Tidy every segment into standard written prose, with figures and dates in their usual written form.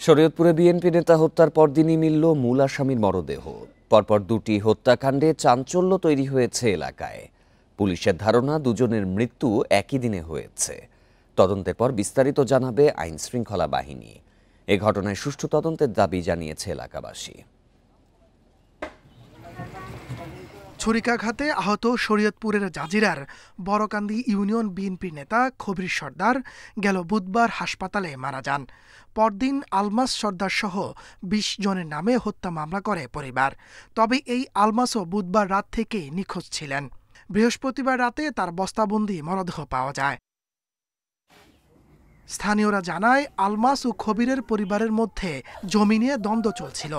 শরীয়তপুরে BNP নেতা হত্যার পরদিনই মিলল মূল আসামির মরদেহ। পরপর দুটি হত্যাকাণ্ডে চাঞ্চল্য তৈরি হয়েছে এলাকায়। পুলিশের ধারণা দুজনের মৃত্যু একই দিনে হয়েছে। তদন্তের পর বিস্তারিত জানাবে আইন শৃঙ্খলা বাহিনী। এ ঘটনায় সুষ্ঠু তদন্তের দাবি জানিয়েছে এলাকাবাসী। ছুরিকাঘাতে আহত শরীয়তপুরের জাজিরার বড়কান্দি ইউনিয়ন বিএনপি নেতা খবির সর্দার গেল বুধবার হাসপাতালে মারা যান। পরদিন আলমাস সর্দার সহ ২০ জনের নামে হত্যা মামলা করে পরিবার। তবে এই আলমাসও বুধবার রাত থেকেই নিখোঁজ ছিলেন। বৃহস্পতিবার রাতে তার বস্তাবন্দি মরদেহ পাওয়া যায়। স্থানীয়রা জানায়, আলমাস ও খবিরের পরিবারের মধ্যে জমি নিয়ে দ্বন্দ্ব চলছিল।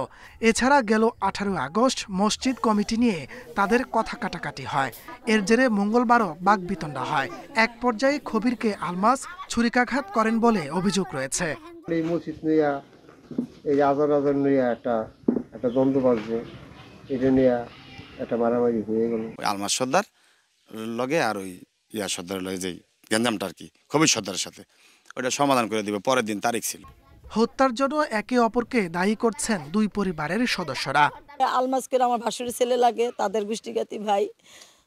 এছাড়া গেল ১৮ আগস্ট মসজিদ কমিটি নিয়ে তাদের কথা কাটাকাটি হয়। এর জেরে মঙ্গলবারও বাকবিতণ্ডা হয়। এক পর্যায়ে খবিরকে আলমাস ছুরিকাঘাত করেন বলে অভিযোগ রয়েছে। এই মসজিদ নিয়ে এই আজান নিয়ে একটা দ্বন্দ্ব বাজবে, এটা নিয়ে একটা মারামারি হয়ে গেল। আলমাস সর্দার লগে আর ওই সর্দারের লগে যে গেঞ্জামটা আর কি খবির সর্দারের সাথে ওটা সমাধান করে দিবে। পরের দিন তারিখ ছিল। হত্যার জন্য একে অপরকে দায়ী করছেন দুই পরিবারের সদস্যরা। আলমাসকে আমার ভাসুরের ছেলে লাগে, তাদের গোষ্ঠীগাতি ভাই,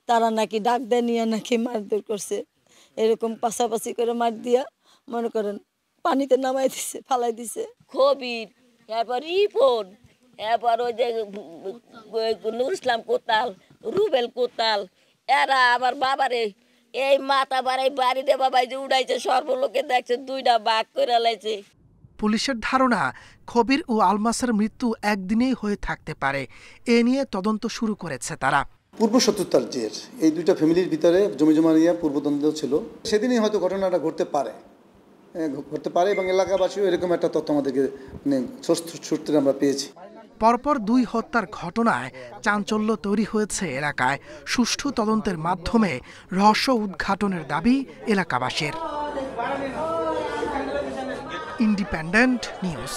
তারা নাকি ডাক দেয় নিয়ে নাকি মারধর করছে। এরকম পাশাপাশি করে মার দিয়া মনে করেন পানিতে নামাই দিছে, ফালাই দিছে। খবির, এরপর রিপন, এরপর ওই যে নুর ইসলাম কোতাল, রুবেল কোতাল, এরা আমার বাবারে এই মাথা বাড়াই বাড়িতে বাবাই যে উড়াইছে, সর্বলোকে দেখছে দুইটা বাঘ করে লাইছে। পুলিশের ধারণা, খবির ও আলমাসের মৃত্যু একদিনেই হয়ে থাকতে পারে। এ নিয়ে তদন্ত শুরু করেছে তারা। পূর্ব শত্রুতার জের এই দুইটা ফ্যামিলির ভিতরে জমিজমা নিয়ে পূর্বদ্বন্দ্ব ছিল। সেদিনই হয়তো ঘটনাটা ঘটতে পারে এবং এলাকাবাসীও এরকম একটা তথ্য আমাদেরকে সূত্রে আমরা পেয়েছি। পরপর দুই হত্যার ঘটনায় চাঞ্চল্য তৈরি হয়েছে এলাকায়। সুষ্ঠু তদন্তের মাধ্যমে রহস্য উদ্ঘাটনের দাবি এলাকাবাসীর। Independent news.